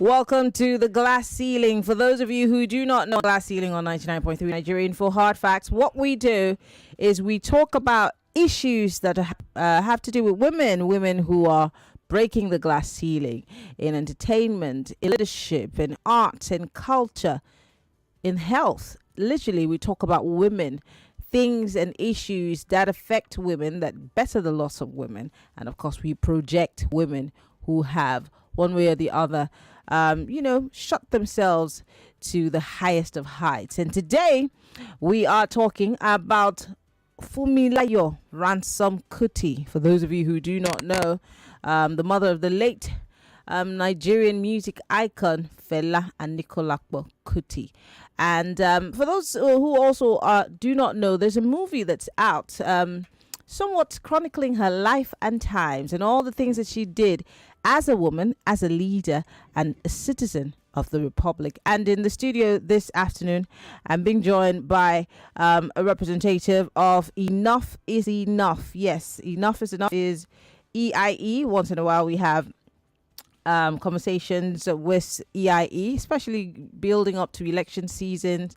Welcome to the Glass Ceiling. For those of you who do not know Glass Ceiling on 99.3 Nigerian for hard facts, what we do is we talk about issues that have to do with women who are breaking the glass ceiling in entertainment, in leadership, in arts, in culture, in health. Literally, we talk about women, things and issues that affect women, that better the loss of women. And of course, we project women who have, one way or the other, shut themselves to the highest of heights. And today we are talking about Fumilayo Ransom Kuti. For those of you who do not know, the mother of the late Nigerian music icon Fela Anikulapo Kuti. And for those who also do not know, there's a movie that's out somewhat chronicling her life and times and all the things that she did as a woman, as a leader, and a citizen of the Republic. And in the studio this afternoon, I'm being joined by a representative of Enough is Enough. Yes, Enough is Enough is EIE. Once in a while, we have conversations with EIE, especially building up to election season.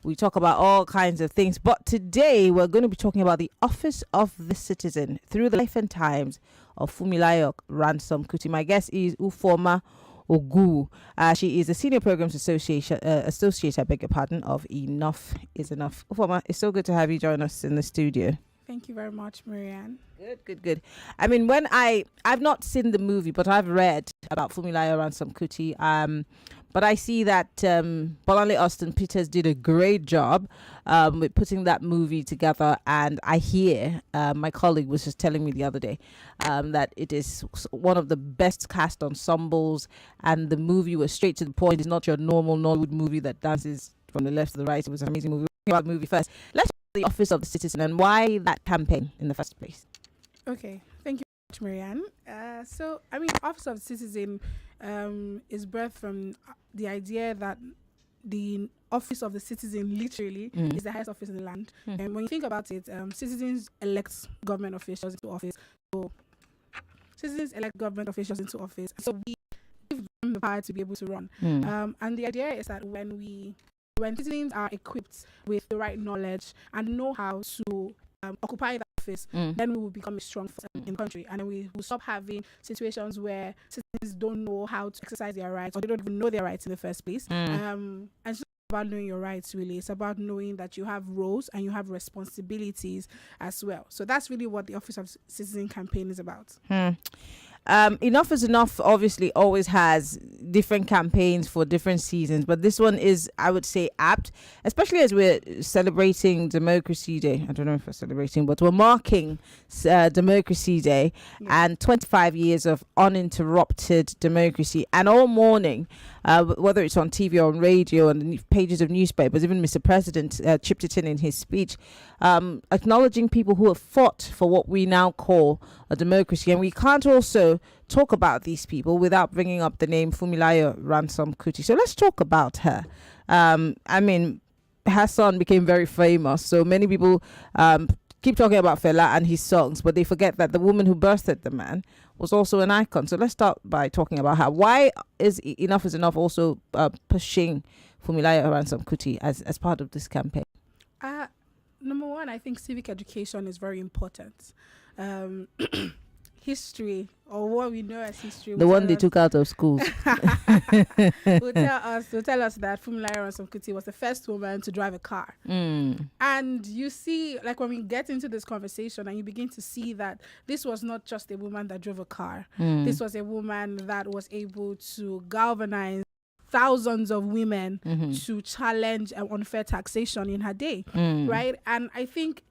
We talk about all kinds of things. But today, we're going to be talking about the Office of the Citizen through the life and times of Fumilayo Ransom Kuti. My guest is Ufuoma Oghuvwu. She is a senior programs associate, I beg your pardon, of Enough is Enough. Ufuoma, it's so good to have you join us in the studio. Thank you very much, Maryann. Good. I mean, when I've not seen the movie, but I've read about Fumilayo Ransom Kuti. But I see that Bolanle Austin Peters did a great job with putting that movie together. And I hear, my colleague was just telling me the other day, that it is one of the best cast ensembles. And the movie was straight to the point. It's not your normal Nollywood movie that dances from the left to the right. It was an amazing movie. We'll talk about the movie first. Let's talk about the Office of the Citizen and why that campaign in the first place. Okay, thank you very much, Maryann. Office of the Citizen is birthed from the idea that the Office of the Citizen literally is the highest office in the land. And when you think about it, citizens elect government officials into office. So So we give them the power to be able to run. And the idea is that when citizens are equipped with the right knowledge and know how to occupy that office, then we will become a strong force in the country, and then we will stop having situations where citizens don't know how to exercise their rights, or they don't even know their rights in the first place. And it's not about knowing your rights, really. It's about knowing that you have roles and you have responsibilities as well. So that's really what the Office of Citizen campaign is about. Enough is Enough obviously always has different campaigns for different seasons, but this one is, I would say, apt, especially as we're celebrating Democracy Day. I don't know if we're celebrating, but we're marking Democracy Day and 25 years of uninterrupted democracy. And all morning, whether it's on TV or on radio and the pages of newspapers, even Mr. President chipped it in his speech, acknowledging people who have fought for what we now call a democracy. And we can't also talk about these people without bringing up the name Fumilayo Ransom Kuti. So let's talk about her. Her son became very famous. So many people keep talking about Fela and his songs, but they forget that the woman who birthed the man was also an icon. So let's start by talking about her. Why is Enough is Enough also pushing Fumilayo Ransom Kuti as part of this campaign? Number one, I think civic education is very important. History, or what we know as history, the one they took out of schools, will tell us that Fumilayo Ransom Kuti was the first woman to drive a car. And you see, like, when we get into this conversation and you begin to see that this was not just a woman that drove a car. This was a woman that was able to galvanize thousands of women to challenge unfair taxation in her day, right? And I think,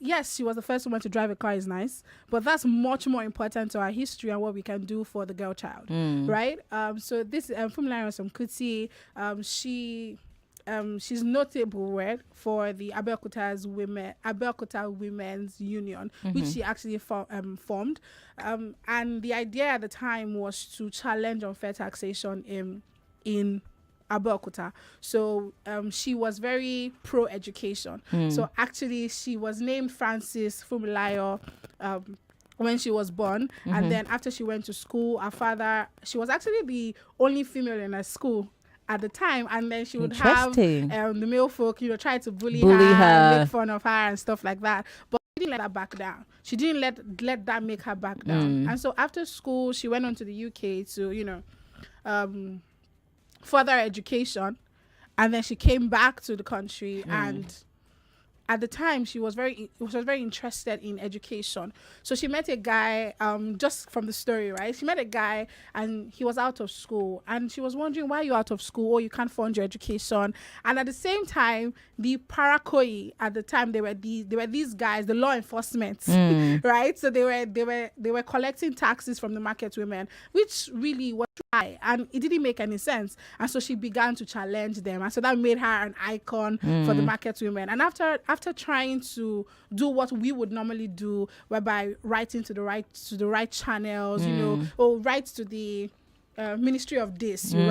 yes, she was the first woman to drive a car is nice, but that's much more important to our history and what we can do for the girl child, right? So this Fumilayo Ransom Kuti, she's notable for the Abeokuta Women's Union, which she actually formed. And the idea at the time was to challenge unfair taxation in Abeokuta. So she was very pro-education. So actually she was named Francis Fumilayo when she was born. And then after she went to school, her father, she was actually the only female in her school at the time, and then she would have the male folk, try to bully her, make fun of her and stuff like that. But she didn't let her back down. She didn't let that make her back down. And so after school, she went on to the UK to, further education. And then she came back to the country and at the time she was very interested in education. So she met a guy, just from the story, right? She met a guy and he was out of school and she was wondering, why are you out of school? Oh, you can't fund your education. And at the same time, the parakoi at the time, they were these guys, the law enforcement, right? So they were collecting taxes from the market women, which really was high and it didn't make any sense. And so she began to challenge them. And so that made her an icon for the market women. And after trying to do what we would normally do, whereby writing to the right channels, or write to the Ministry of this, you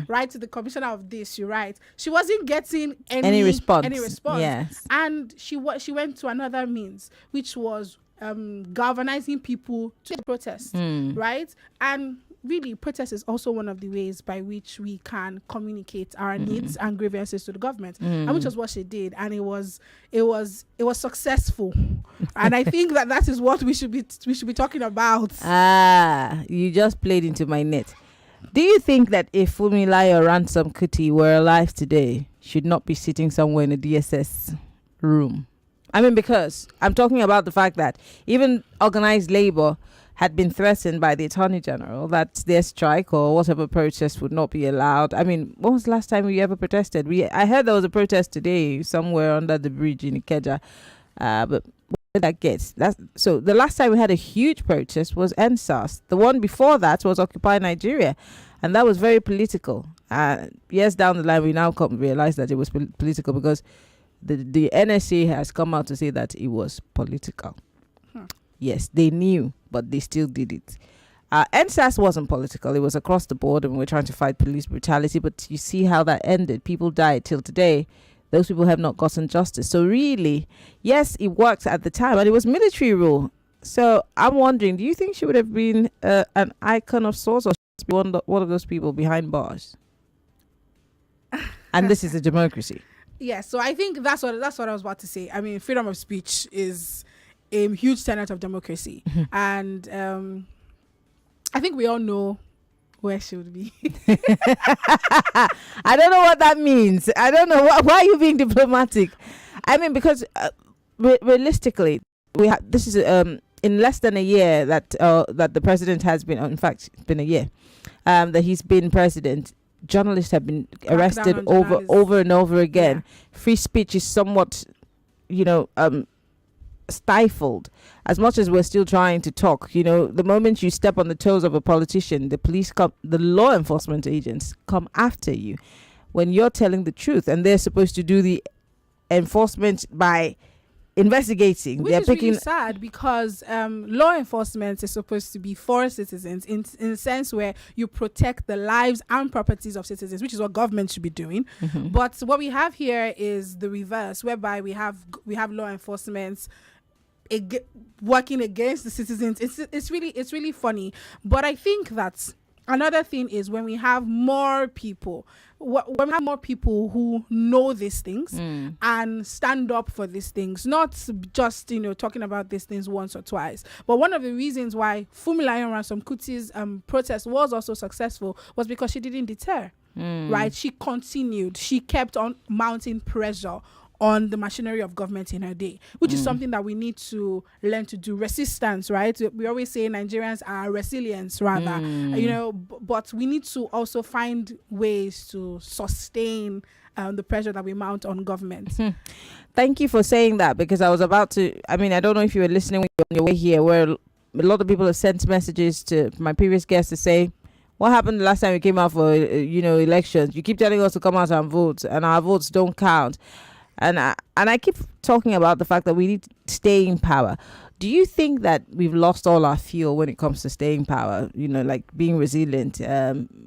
write to the commissioner of this, you write. She wasn't getting any response. Yes. And she went to another means, which was galvanizing people to protest, right? And really, protest is also one of the ways by which we can communicate our needs and grievances to the government, and which was what she did, and it was successful. And I think that is what we should be talking about. You just played into my net. Do you think that if Fumilayo Ransom Kuti were alive today, should not be sitting somewhere in a DSS room? I mean, because I'm talking about the fact that even organized labor had been threatened by the Attorney General that their strike or whatever protest would not be allowed. I mean, when was the last time we ever protested? I heard there was a protest today somewhere under the bridge in Ikeja, but what did that get? So the last time we had a huge protest was NSAS. The one before that was Occupy Nigeria, and that was very political. Years down the line, we now realize that it was political because the NSA has come out to say that it was political. Yes, they knew, but they still did it. NSAS wasn't political. It was across the board, and we're trying to fight police brutality. But you see how that ended. People died. Till today, those people have not gotten justice. So really, yes, it worked at the time, and it was military rule. So I'm wondering, do you think she would have been an icon of sorts, or one of those people behind bars? And this is a democracy. Yeah, so I think that's what I was about to say. I mean, freedom of speech is a huge tenet of democracy, and I think we all know where she would be. I don't know what that means. I don't know why are you being diplomatic. I mean, because realistically, this is in less than a year that the president has been. In fact, it's been a year that he's been president. Journalists have been arrested over and over again. Yeah. Free speech is somewhat, stifled. As much as we're still trying to talk, the moment you step on the toes of a politician, the police the law enforcement agents come after you when you're telling the truth, and they're supposed to do the enforcement by investigating. Which is really sad, because law enforcement is supposed to be for citizens in a sense where you protect the lives and properties of citizens, which is what government should be doing. But what we have here is the reverse, whereby we have law enforcement working against the citizens. It's really funny. But I think that another thing is when we have more people who know these things and stand up for these things, not just talking about these things once or twice. But one of the reasons why Fumilayo Ransom Kuti's protest was also successful was because she didn't deter, right? She continued. She kept on mounting pressure on the machinery of government in her day, which is something that we need to learn to do. Resistance, right? We always say Nigerians are resilient, rather, but we need to also find ways to sustain the pressure that we mount on government. Thank you for saying that, because I was about to, I don't know if you were listening on your way here, where a lot of people have sent messages to my previous guests to say, what happened the last time we came out for, elections? You keep telling us to come out and vote, and our votes don't count. And I keep talking about the fact that we need to stay in power. Do you think that we've lost all our fuel when it comes to staying power, like being resilient?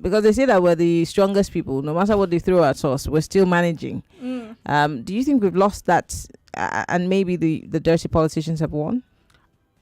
Because they say that we're the strongest people. No matter what they throw at us, we're still managing. Do you think we've lost that and maybe the dirty politicians have won?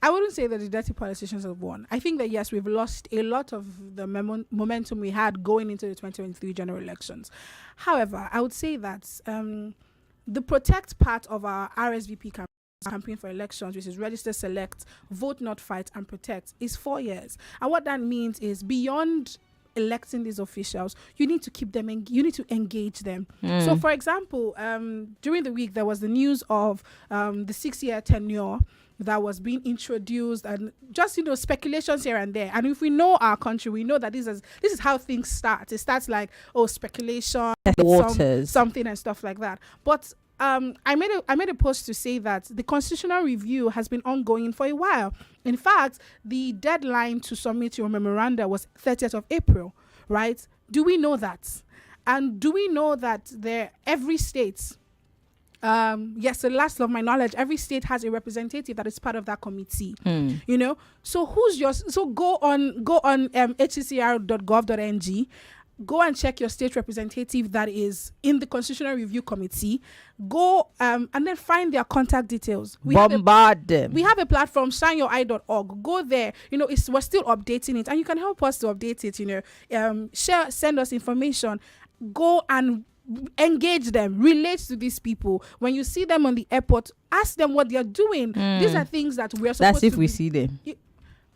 I wouldn't say that the dirty politicians have won. I think that, yes, we've lost a lot of the momentum we had going into the 2023 general elections. However, I would say that the protect part of our RSVP campaign for elections, which is register, select, vote, not fight, and protect, is 4 years. And what that means is beyond electing these officials, you need to keep them you need to engage them. So for example, during the week there was the news of the 6-year tenure that was being introduced, and just speculations here and there. And if we know our country, we know that this is how things start. It starts like speculation, something and stuff like that. But I made a post to say that the constitutional review has been ongoing for a while. In fact, the deadline to submit your memoranda was 30th of April, right? Do we know that? And do we know that every state, yes, to the last of my knowledge, every state has a representative that is part of that committee. So go on hccr.gov.ng. Go and check your state representative that is in the Constitutional Review Committee. Go and then find their contact details. Bombard them. We have a platform, shineyoureye.org. Go there. We're still updating it, and you can help us to update it. Send us information. Go and engage them, relate to these people. When you see them on the airport, ask them what they are doing. These are things that we're supposed to. That's if we see them.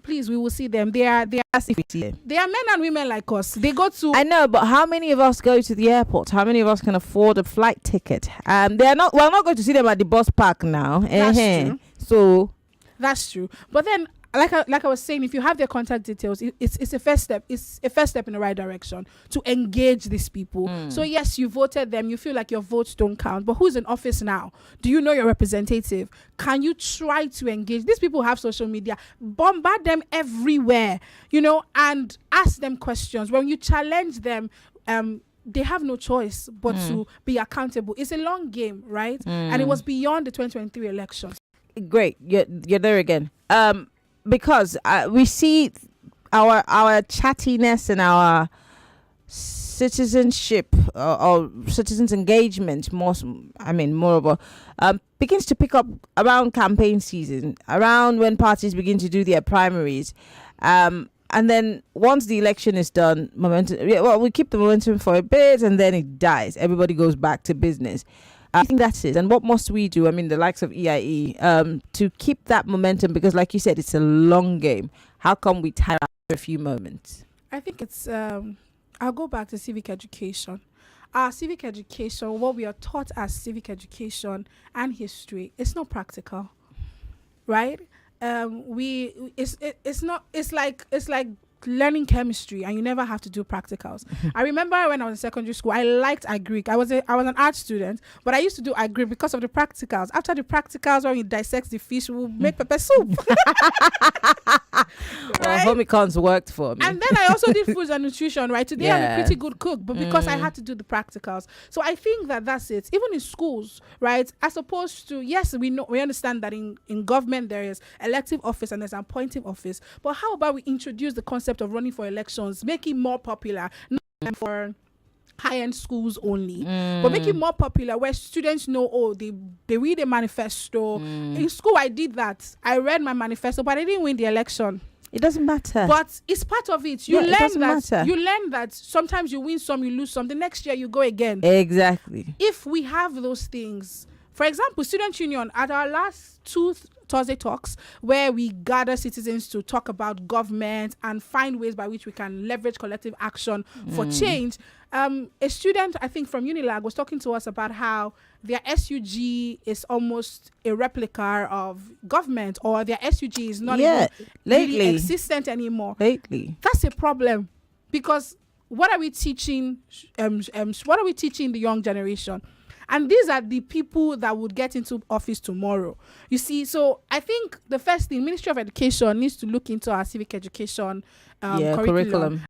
Please, we will see them. They are men and women like us. They go to. I know, but how many of us go to the airport? How many of us can afford a flight ticket? We're not going to see them at the bus park now. That's true. So that's true. But then, like I was saying, if you have their contact details, it's a first step. It's a first step in the right direction to engage these people. So yes, you voted them. You feel like your votes don't count. But who's in office now? Do you know your representative? Can you try to engage? These people have social media. Bombard them everywhere, and ask them questions. When you challenge them, they have no choice but to be accountable. It's a long game, right? And it was beyond the 2023 elections. Great. You're there again. Because we see our chattiness and our citizenship or citizens engagement moreover begins to pick up around campaign season, around when parties begin to do their primaries, and then once the election is done, we keep the momentum for a bit and then it dies. Everybody goes back to business. I think that's it. And what must we do? The likes of EIE, to keep that momentum, because like you said, it's a long game. How come we tire after a few moments? I think it's, I'll go back to civic education. Our civic education, what we are taught as civic education and history, it's not practical, right? It's like learning chemistry, and you never have to do practicals. I remember when I was in secondary school, I liked agric. I was an art student, but I used to do agric because of the practicals. After the practicals, when we dissect the fish, we'll make pepper soup. Right? Home econs worked for me. And then I also did foods and nutrition, right? Today I'm a pretty good cook, but because I had to do the practicals. So I think that's it. Even in schools, right? As opposed to, yes, we understand that in government there is elective office and there's appointive office. But how about we introduce the concept of running for elections, make it more popular, not for high-end schools only, but make it more popular where students know, they read a manifesto. In school I did that. I read my manifesto, but I didn't win the election. It doesn't matter. But it's part of it. You learn that sometimes you win some, you lose some. The next year you go again. Exactly. If we have those things, for example, Student Union, at our last 2 Thursday talks, where we gather citizens to talk about government and find ways by which we can leverage collective action for change. A student, I think from Unilag, was talking to us about how their SUG is almost a replica of government, or their SUG is not even really existent anymore. Lately, that's a problem, because what are we teaching? What are we teaching the young generation? And these are the people that would get into office tomorrow. You see, so I think the first thing, Ministry of Education needs to look into our civic education curriculum.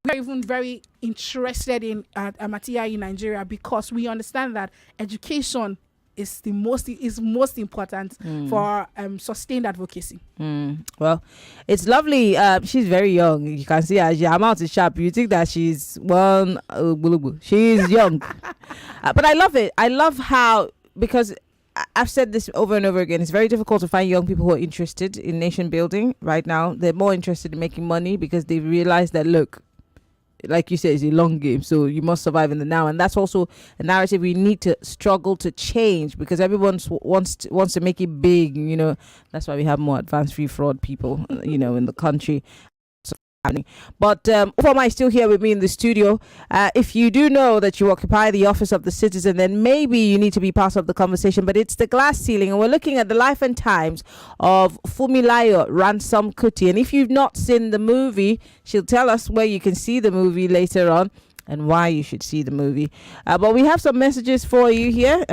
We're even very interested in Amatia in Nigeria, because we understand that education is most important for sustained advocacy. Well, it's lovely. She's very young. You can see her mouth is sharp. You think that she's she's young. But I love it. I love how, because I've said this over and over again. It's very difficult to find young people who are interested in nation building right now. They're more interested in making money because they realize that, look, like you said, it's a long game, so you must survive in the now. And that's also a narrative we need to struggle to change, because everyone wants to make it big. That's why we have more advanced free fraud people, in the country. But Ufuoma is still here with me in the studio. If you do know that you occupy the office of the citizen, then maybe you need to be part of the conversation. But it's the glass ceiling, and we're looking at the life and times of Fumilayo Ransom Kuti. And if you've not seen the movie, she'll tell us where you can see the movie later on and why you should see the movie. But we have some messages for you here.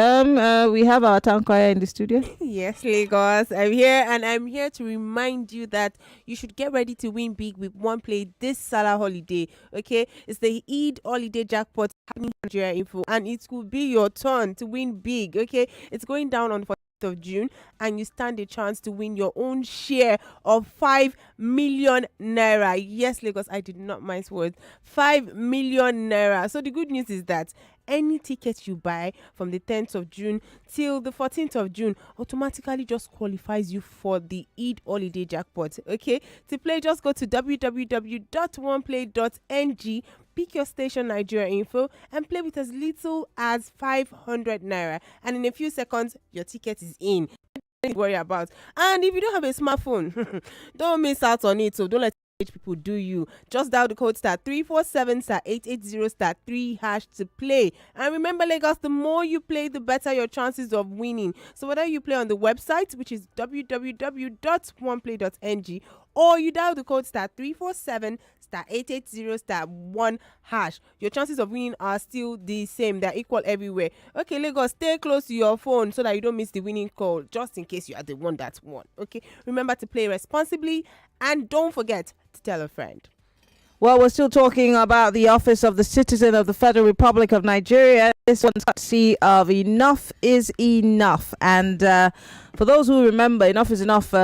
We have our town crier in the studio. Yes, Lagos. I'm here, and I'm here to remind you that you should get ready to win big with one play this Salah holiday. Okay, it's the Eid holiday jackpot happening in Nigeria Info, and it could be your turn to win big. Okay, it's going down on of June, and you stand a chance to win your own share of 5 million naira. Yes, Lagos, I did not mince words. 5 million naira. So the good news is that any ticket you buy from the 10th of June till the 14th of June automatically just qualifies you for the Eid holiday jackpot. Okay, to play, just go to www.oneplay.ng, pick your station Nigeria Info, and play with as little as 500 naira. And in a few seconds, your ticket is in. Don't worry about. And if you don't have a smartphone, don't miss out on it. So don't let people do you. Just dial the code *347 *880 *3# to play. And remember, Lagos, the more you play, the better your chances of winning. So whether you play on the website, which is www.oneplay.ng, or you dial the code *347 *880 your chances of winning are still the same. They're equal everywhere. Okay, Lagos, stay close to your phone so that you don't miss the winning call, just in case you are the one that won. Okay, remember to play responsibly, and don't forget to tell a friend. Well, we're still talking about the office of the citizen of the Federal Republic of Nigeria. This one's courtesy of Enough is Enough. And for those who remember, Enough is Enough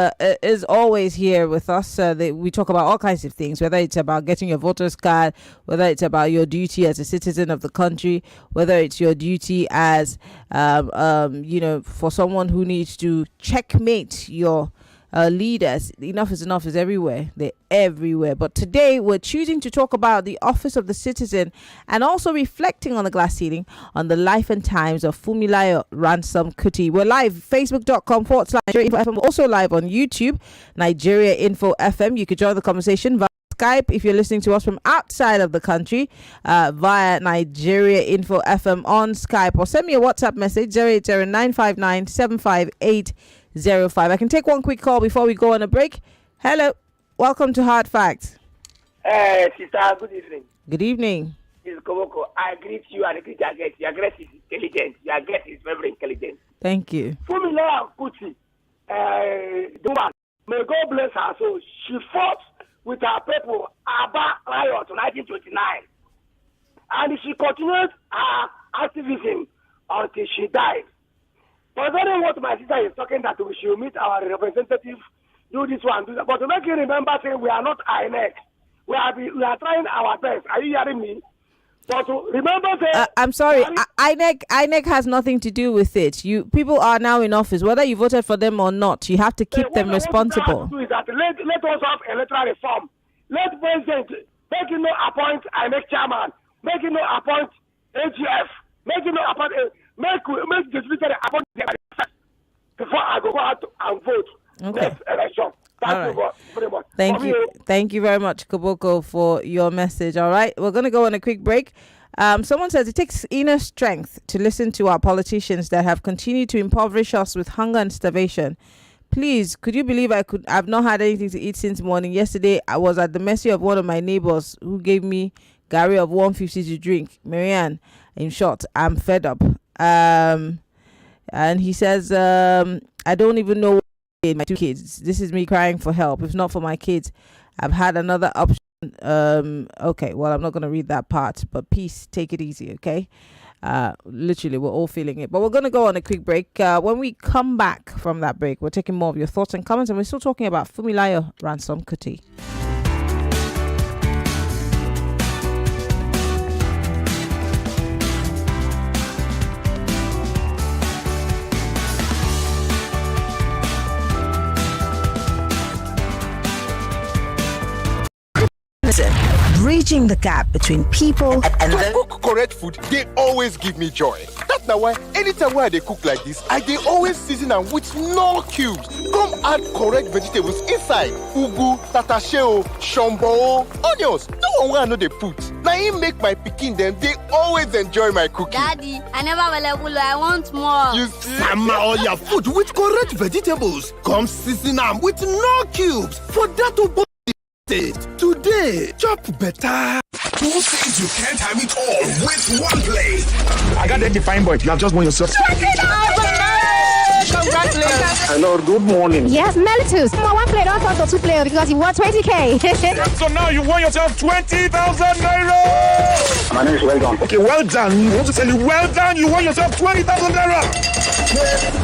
is always here with us. We talk about all kinds of things, whether it's about getting your voter's card, whether it's about your duty as a citizen of the country, whether it's your duty as, for someone who needs to checkmate your leaders. Enough is Enough is everywhere. They're everywhere. But today we're choosing to talk about the office of the citizen, and also reflecting on the glass ceiling on the life and times of Fumilayo Ransom Kuti. We're live facebook.com/Nigeria Info FM. We're also live on YouTube, Nigeria Info FM. You could join the conversation via Skype if you're listening to us from outside of the country, via Nigeria Info FM on Skype, or send me a WhatsApp message 080-959-75805. I can take one quick call before we go on a break. Hello, welcome to Hard Facts. Sister, good evening. Good evening. This is Koboko. I greet you and I greet your guest. Your guest is intelligent. Your guest is very intelligent. Thank you. Fumilayo Kuti, the woman, may God bless her. So she fought with her people about riot in 1929. And she continued her activism until she died. But I don't know what my sister is talking, that we should meet our representative, do this one, do that. But to make you remember, saying we are not INEC. We are trying our best. Are you hearing me? But to remember, saying, I'm sorry, INEC has nothing to do with it. People are now in office, whether you voted for them or not. You have to keep them responsible. What I want to do is that let us have electoral reform. Let President make him no appoint INEC chairman, make him no appoint AGF, make him no appoint. Make the judiciary appoint before I go out and vote next election. Thank you very much. Thank you very much, Koboko, for your message. All right, we're going to go on a quick break. Someone says it takes inner strength to listen to our politicians that have continued to impoverish us with hunger and starvation. Please, could you believe I've not had anything to eat since morning? Yesterday, I was at the mercy of one of my neighbors who gave me Gary of 150 to drink. Maryann, in short, I'm fed up. And he says, I don't even know my 2 kids. This is me crying for help. If not for my kids, I've had another option. Okay, well, I'm not going to read that part, but peace, take it easy, okay? Literally, we're all feeling it. But we're going to go on a quick break. When we come back from that break, we're taking more of your thoughts and comments, and we're still talking about Fumilayo Ransom Kuti. Listen, bridging the gap between people and To cook correct food, they always give me joy. That's now why anytime where they cook like this, I they always season them with no cubes. Come add correct vegetables inside. Ugu, tatasheo, shombo, onions. No one will know they put. Now he make my pikin them, they always enjoy my cooking. Daddy, I never will. I want more. You summer all your food with correct vegetables. Come season them with no cubes. For that to taste. Today, chop better. Who says you can't have it all with one play? I got that defined boy. You have just won yourself. Congratulations. Hello, good morning. Yes, Melitus. One player, don't talk to two players because you won 20K. So now you won yourself 20,000 naira. My name is Well Done. Okay, well done. I want to tell you, well done. You won yourself 20,000 naira.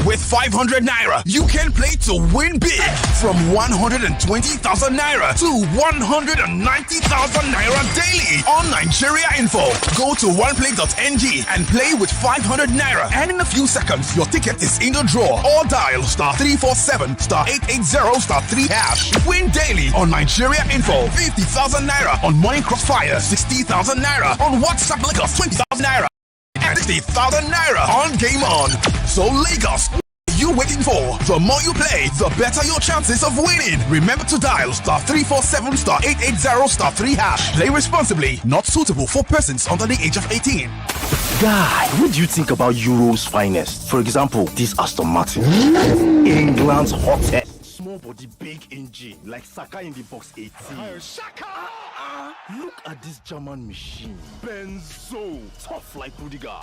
With 500 naira, you can play to win big. From 120,000 naira to 190,000 naira daily on Nigeria Info. Go to oneplay.ng and play with 500 naira. And in a few seconds, your ticket is in the draw. Or dial *347 *880 *3#. Win daily on Nigeria Info. 50,000 naira on Money Crossfire. 60,000 naira on WhatsApp Lagos. 20,000 naira. And 60,000 naira on Game On. So Lagos, what are you waiting for? The more you play, the better your chances of winning. Remember to dial *347 *880 *3#. Play responsibly. Not suitable for persons under the age of 18. Guy, what do you think about Europe's finest? For example, this Aston Martin, England's hottest. Small body, big engine, like Saka in the box 18. Shaka! Look at this German machine. Benzo, tough like Rudiger.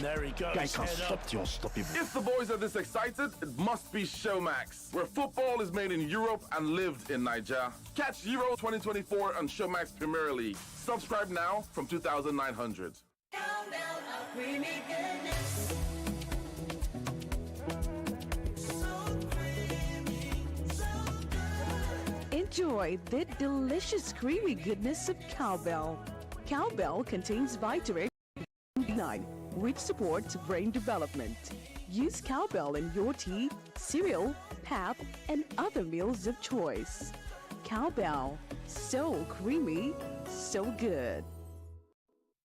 There he goes. Guy can stop the unstoppable. If the boys are this excited, it must be Showmax, where football is made in Europe and lived in Nigeria. Catch Euro 2024 on Showmax Premier League. Subscribe now from 2,900. Enjoy the delicious creamy goodness of cowbell. Cowbell contains vitamin B9, which supports brain development. Use cowbell in your tea, cereal, pap, and other meals of choice. Cowbell, so creamy, so good.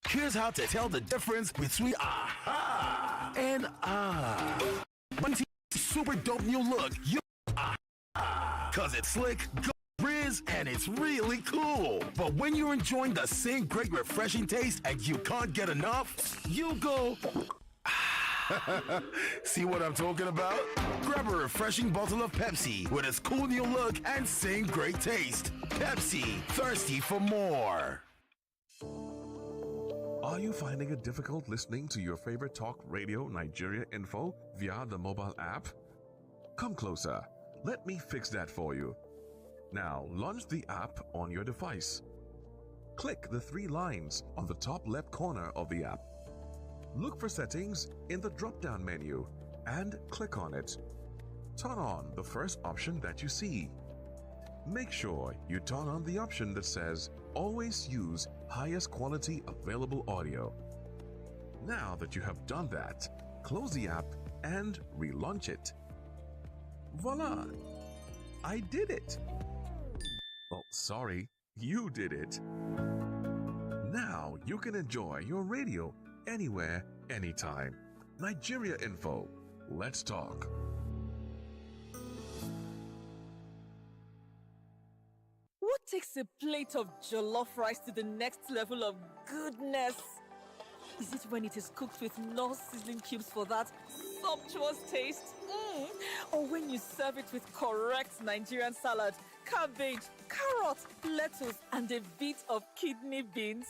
Here's how to tell the difference between aha and ah. One super dope new look. You aha, cause it's slick, Riz, and it's really cool. But when you're enjoying the same great refreshing taste and you can't get enough, you go. See what I'm talking about? Grab a refreshing bottle of Pepsi with its cool new look and same great taste. Pepsi, thirsty for more. Are you finding it difficult listening to your favorite talk radio Nigeria Info via the mobile app? Come closer. Let me fix that for you. Now launch the app on your device. Click the 3 lines on the top left corner of the app. Look for settings in the drop-down menu and click on it. Turn on the first option that you see. Make sure you turn on the option that says always use highest quality available audio. Now that you have done that, close the app and relaunch it. Voila! I did it! Oh, sorry, you did it. Now you can enjoy your radio anywhere, anytime. Nigeria Info. Let's talk. What takes a plate of jollof rice to the next level of goodness? Is it when it is cooked with no seasoning cubes for that sumptuous taste? Or when you serve it with correct Nigerian salad, cabbage, carrot, lettuce, and a bit of kidney beans?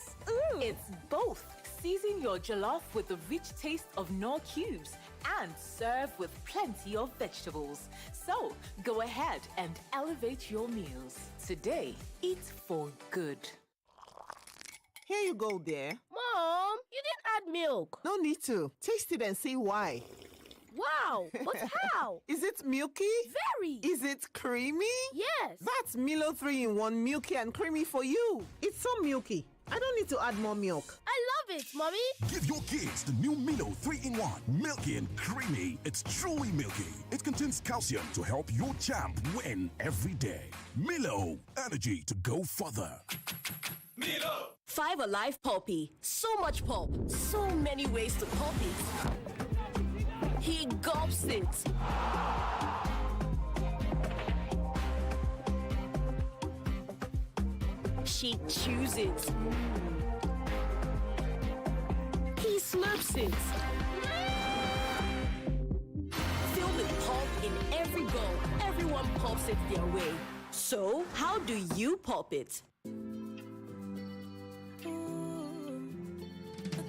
It's both. Season your jollof with the rich taste of Knorr cubes and serve with plenty of vegetables. So go ahead and elevate your meals. Today, eat for good. Here you go, dear. Mom, you didn't add milk. No need to. Taste it and see why. Wow, but how? Is it milky? Very. Is it creamy? Yes. That's Milo 3-in-1 milky and creamy for you. It's so milky. I don't need to add more milk. I love it, Mommy. Give your kids the new Milo 3-in-1. Milky and creamy. It's truly milky. It contains calcium to help your champ win every day. Milo, energy to go further. Milo! 5 Alive Poppy. So much pop. So many ways to pop it. He gulps it. She chews it. He slurps it. Filled with pop in every bowl, everyone pops it their way. So, how do you pop it?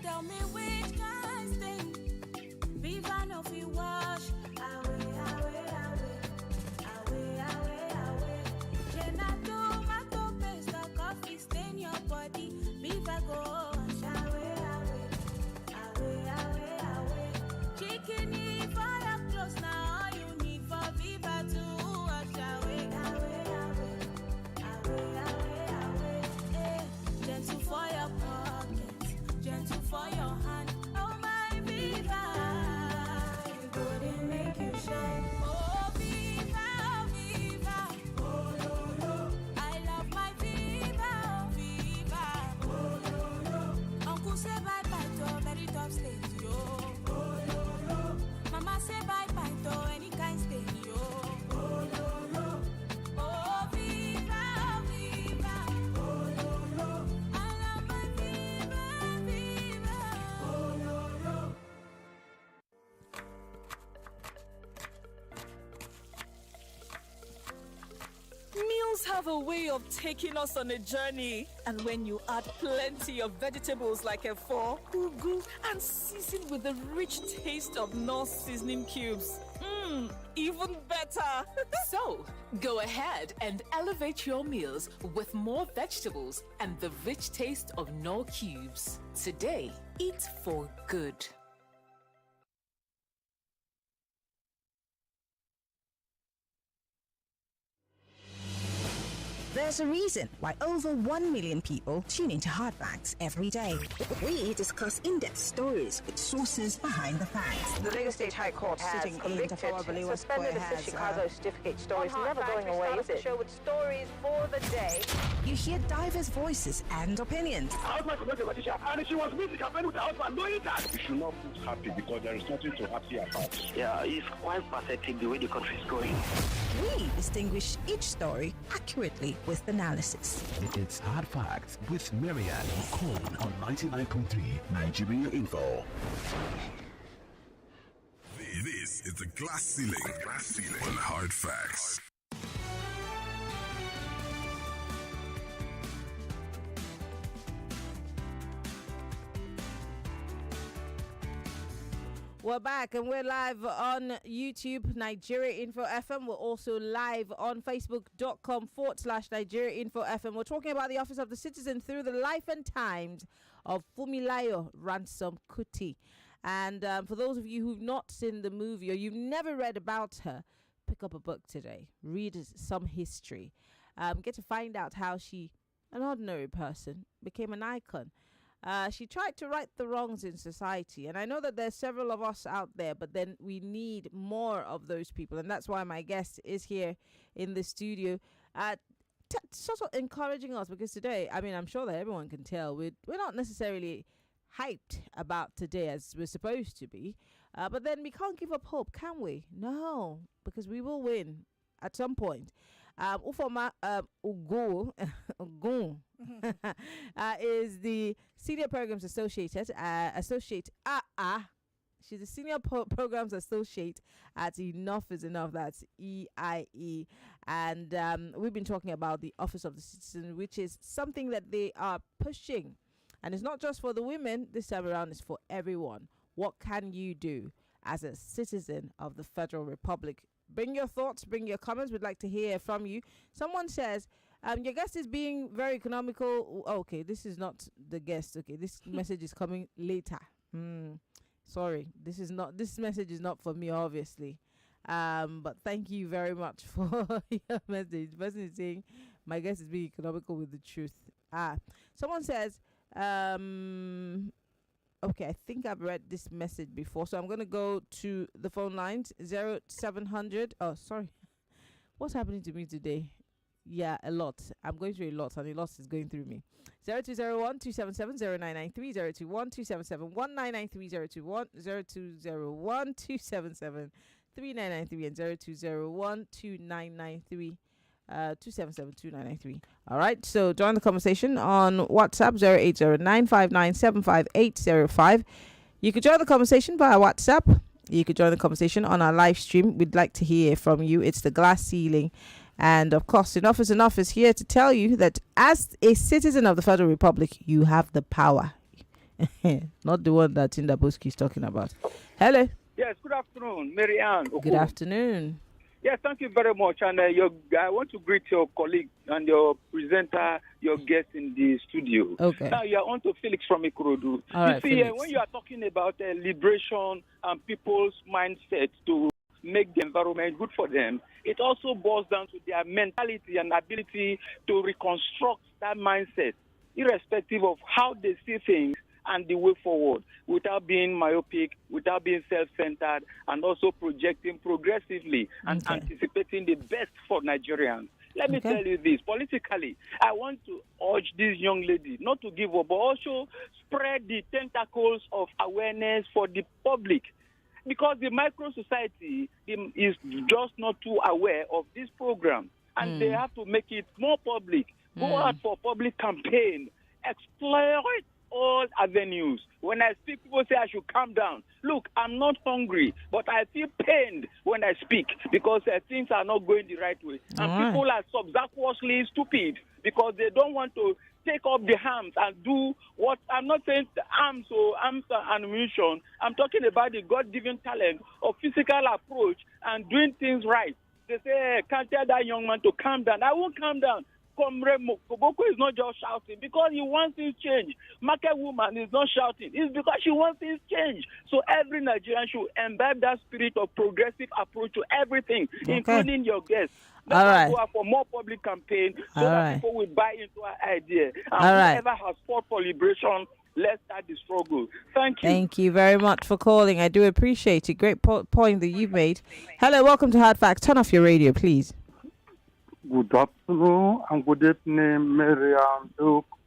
Tell me which kind thing. Viva no fi wash. Away, away, away. Away, away, away. Gelato, tomato paste, the coffee stain your body. Viva go wash. Away, away. Away, away, away. Chicken for your clothes now. All you need for Viva to wash. Away, away, away. Away, away, away. Eh, gentle for your pocket. Gentle for your hand. Oh my Viva, you couldn't make you shine. Oh Viva, oh Viva. Oh no no. I love my Viva, oh Viva. Oh no no. Uncle say bye bye to a very tough stage, yo. Oh no no. Mama say bye bye to any kind stage, yo. Oh no no. Oh Viva, oh Viva. Oh no no. I love my Viva, Viva. Oh no no. Meals have a way of taking us on a journey. And when you add plenty of vegetables like efo, ugu, and season with the rich taste of North seasoning cubes, even better. So, go ahead and elevate your meals with more vegetables and the rich taste of Knorr cubes. Today, eat for good. There's a reason why over 1 million people tune into Hard Facts every day. We discuss in-depth stories with sources behind the facts. The Lagos State High Court has Sitting in convicted, Tafawa suspended the Chicago certificate story. It's never going away, is it? Show with stories for the day. You hear diverse voices and opinions. And she was meeting campaign with her husband, knowing that. You should not put happy because there is nothing to happy about. Yeah, it's quite pathetic the way the country is going. We distinguish each story accurately with analysis. It's Hard Facts with Maryann Okon on 99.3 Nigeria Info. This is the glass ceiling on Hard Facts. We're back and we're live on YouTube, Nigeria Info FM. We're also live on Facebook.com/Nigeria Info FM. We're talking about the Office of the Citizen through the life and times of Fumilayo Ransom Kuti. And for those of you who've not seen the movie or you've never read about her, pick up a book today. Read some history. Get to find out how she, an ordinary person, became an icon. She tried to right the wrongs in society. And I know that there's several of us out there, but then we need more of those people. And that's why my guest is here in the studio, sort of encouraging us, because today, I mean, I'm sure that everyone can tell we're not necessarily hyped about today as we're supposed to be. But then we can't give up hope, can we? No, because we will win at some point. Ufuoma Oghuvwu is the Senior Programs Associate. She's a Senior Programs Associate at Enough is Enough. That's EIE. And we've been talking about the Office of the Citizen, which is something that they are pushing. And it's not just for the women this time around, it's for everyone. What can you do as a citizen of the Federal Republic? Bring your thoughts, bring your comments. We'd like to hear from you. Someone says, your guest is being very economical. Oh, okay, this is not the guest. Okay, this message is coming later. Sorry, this message is not for me, obviously. But thank you very much for your message. The person is saying, my guest is being economical with the truth. Someone says, Okay, I think I've read this message before, so I'm going to go to the phone lines. 0700. Oh, sorry. What's happening to me today? Yeah, a lot. I'm going through a lot, and a lot is going through me. 0201 277 0993, 021 277 1993, 0201 277 3993, and 0201 2993. 2772993. All right, so join the conversation on WhatsApp 08095975805. You could join the conversation via WhatsApp. You could join the conversation on our live stream. We'd like to hear from you. It's the glass ceiling. And of course, Enough is Enough is here to tell you that as a citizen of the Federal Republic, you have the power. Not the one that Tindabuski is talking about. Hello. Yes, good afternoon, Maryann Okon. Good afternoon. Yes, thank you very much. And I want to greet your colleague and your presenter, your guest in the studio. Okay. Now, you are on to Felix from Ikorodu. All right, you see, Felix. when you are talking about liberation and people's mindset to make the environment good for them, it also boils down to their mentality and ability to reconstruct that mindset, irrespective of how they see things and the way forward, without being myopic, without being self-centered, and also projecting progressively and anticipating the best for Nigerians. Let me tell you this, politically, I want to urge this young lady not to give up, but also spread the tentacles of awareness for the public. Because the micro society is just not too aware of this program, and they have to make it more public. Go out for public campaign, explore all avenues. When I speak, people say I should calm down. Look, I'm not hungry, but I feel pained when I speak because things are not going the right way. And people are subsequently stupid because they don't want to take up the arms and do what I'm not saying arms or ammunition. I'm talking about the God-given talent of physical approach and doing things right. They say, hey, can't tell that young man to calm down. I won't calm down. Comrade Koboko is not just shouting because he wants things change. Market woman is not shouting. It's because she wants things change. So every Nigerian should imbibe that spirit of progressive approach to everything, including your guests. Let's go out for more public campaign so that people will buy into our idea. And whoever has fought for liberation, let's start the struggle. Thank you. Thank you very much for calling. I do appreciate it. Great point that you've made. Hello, welcome to Hard Facts. Turn off your radio, please. Good afternoon and good evening, Maryann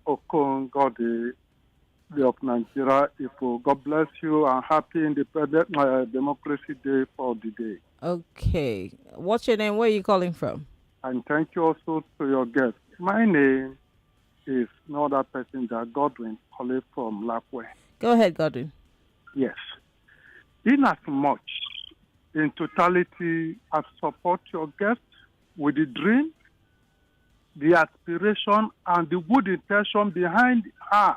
Okon, of Nigeria. God bless you and happy Independent Democracy Day for the day. Okay. What's your name? Where are you calling from? And thank you also to your guest. My name is no other person than Godwin, calling from Lapway. Go ahead, Godwin. Yes. In as much, in totality, I support your guest with the dream, the aspiration, and the good intention behind her.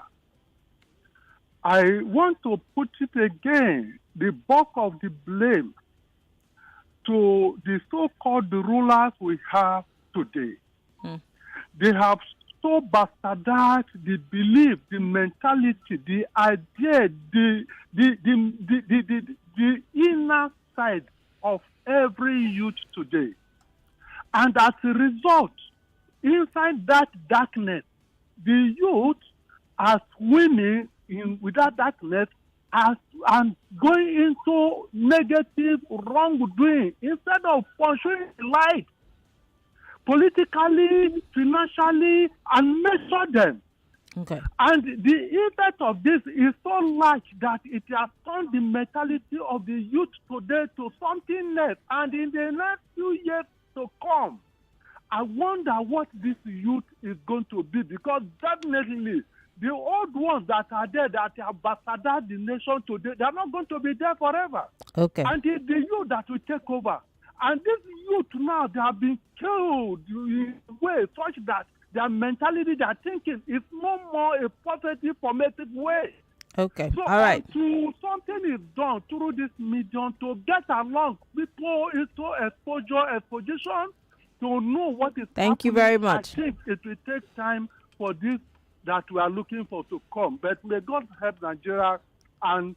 I want to put it again, the bulk of the blame to the so-called rulers we have today. They have so bastardized the belief, the mentality, the idea, the inner side of every youth today. And as a result, inside that darkness, the youth are swimming with that darkness and going into negative wrongdoing instead of pursuing light politically, financially, and measure them. Okay. And the impact of this is so large that it has turned the mentality of the youth today to something else. And in the next few years to come, I wonder what this youth is going to be, because definitely the old ones that are there that have bastardized the nation today, they are not going to be there forever. Okay. And it's the youth that will take over. And this youth now, they have been killed in a way such that their mentality, their thinking is no more a positive, formative way. Okay. So all right. Until something is done through this medium to get along people into exposition, to know what is Thank you happening, very much. I think it will take time for this that we are looking for to come. But may God help Nigeria and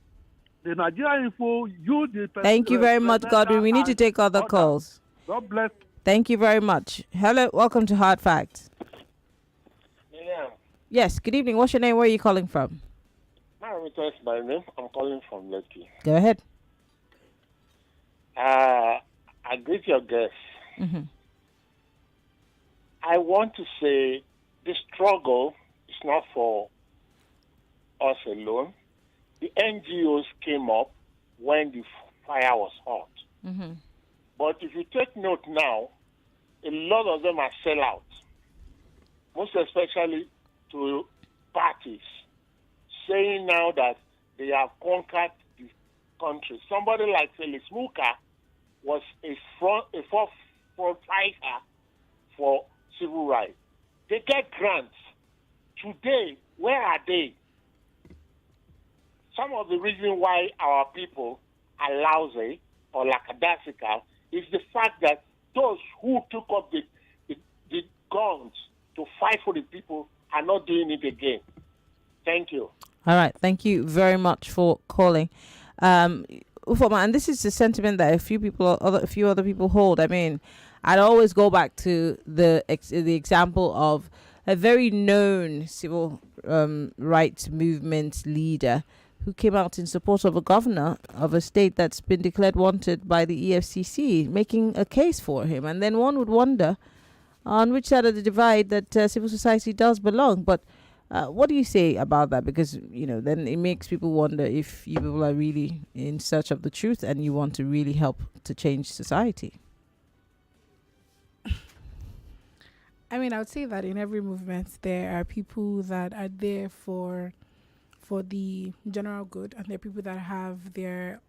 the Nigeria Info, you the Thank you very much, Godwin. We need to take other calls. God bless. Thank you very much. Hello, welcome to Hard Facts. Yeah. Yes, good evening. What's your name? Where are you calling from? Is my name. I'm calling from Lekki. Go ahead. I greet your guests. Mm-hmm. I want to say the struggle is not for us alone. The NGOs came up when the fire was hot. Mm-hmm. But if you take note now, a lot of them are sellouts, most especially to parties, saying now that they have conquered the country. Somebody like Felix Muka was a forefront fighter for civil rights. They get grants. Today, where are they? Some of the reason why our people are lousy or lackadaisical is the fact that those who took up the guns to fight for the people are not doing it again. Thank you. All right. Thank you very much for calling. Ufuoma, and this is the sentiment that a few other people hold. I mean, I'd always go back to the example of a very known civil rights movement leader who came out in support of a governor of a state that's been declared wanted by the EFCC, making a case for him. And then one would wonder on which side of the divide that civil society does belong. But what do you say about that? Because, then it makes people wonder if you people are really in search of the truth and you want to really help to change society. I mean, I would say that in every movement, there are people that are there for the general good, and there are people that have their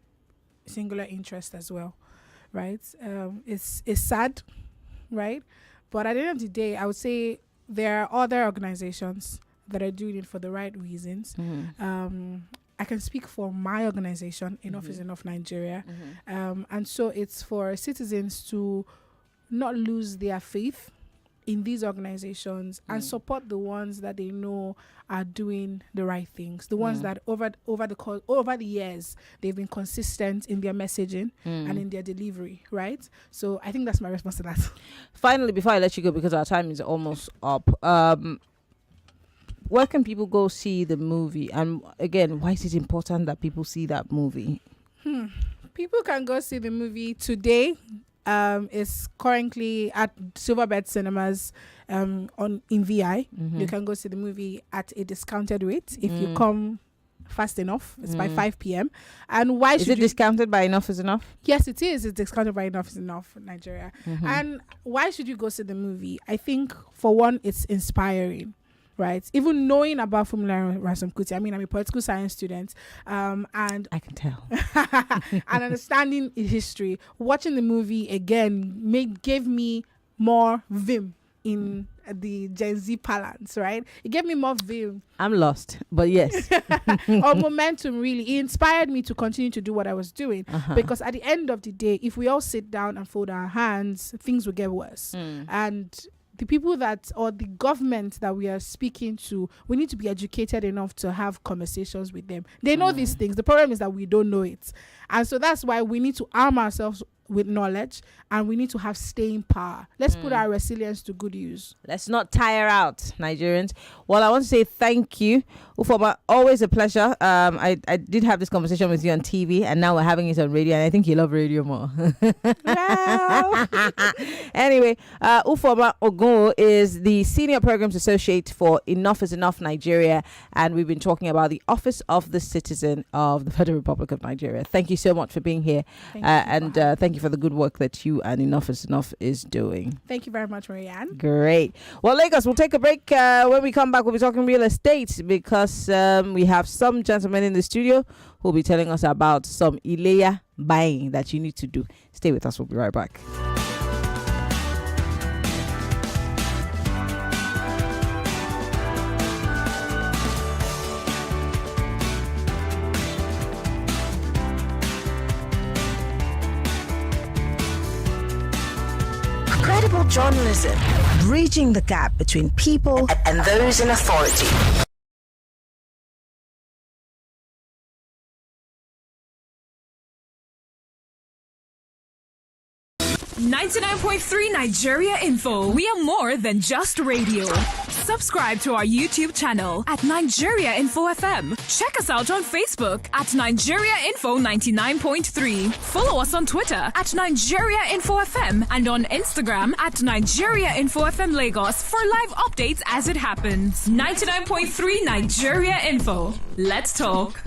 singular interest as well, right? It's sad, right? But at the end of the day, I would say there are other organizations that are doing it for the right reasons. Mm-hmm. I can speak for my organization, Enough is Enough Nigeria. Mm-hmm. And so it's for citizens to not lose their faith in these organizations and support the ones that they know are doing the right things, the ones that over the years they've been consistent in their messaging and in their delivery, right? So I think that's my response to that. Finally, before I let you go, because our time is almost up, where can people go see the movie? And again, why is it important that people see that movie? People can go see the movie today. It's currently at Silverbed Cinemas in VI. Mm-hmm. You can go see the movie at a discounted rate if you come fast enough. It's by 5 p.m. And why is it discounted by Enough is Enough? Yes, it is. It's discounted by Enough is Enough Nigeria. Mm-hmm. And why should you go see the movie? I think, for one, it's inspiring. Right, even knowing about Fumilayo Ransom Kuti, I mean, I'm a political science student, and I can tell, and understanding history, watching the movie again gave me more vim in the Gen Z parlance. Right, it gave me more vim. I'm lost, but yes, or momentum. Really, it inspired me to continue to do what I was doing because at the end of the day, if we all sit down and fold our hands, things will get worse. And the people or the government that we are speaking to, we need to be educated enough to have conversations with them. They know these things. The problem is that we don't know it. And so that's why we need to arm ourselves with knowledge, and we need to have staying power. Let's put our resilience to good use. Let's not tire out, Nigerians. Well, I want to say thank you, Ufuoma. Always a pleasure. I did have this conversation with you on TV, and now we're having it on radio, and I think you love radio more. Anyway, Ufuoma Okon is the Senior Programs Associate for Enough is Enough Nigeria, and we've been talking about the Office of the Citizen of the Federal Republic of Nigeria. Thank you so much for being here, and thank you for the good work that you and Enough is Enough is doing. Thank you very much, Maryann. Great. Well, Lagos, we'll take a break. When we come back, we'll be talking real estate because we have some gentlemen in the studio who will be telling us about some Ileya buying that you need to do. Stay with us. We'll be right back. Credible journalism, bridging the gap between people and those in authority. 99.3 Nigeria Info. We are more than just radio. Subscribe to our YouTube channel at Nigeria Info FM. Check us out on Facebook at Nigeria Info 99.3. Follow us on Twitter at Nigeria Info FM and on Instagram at Nigeria Info FM Lagos for live updates as it happens. 99.3 Nigeria Info. Let's talk.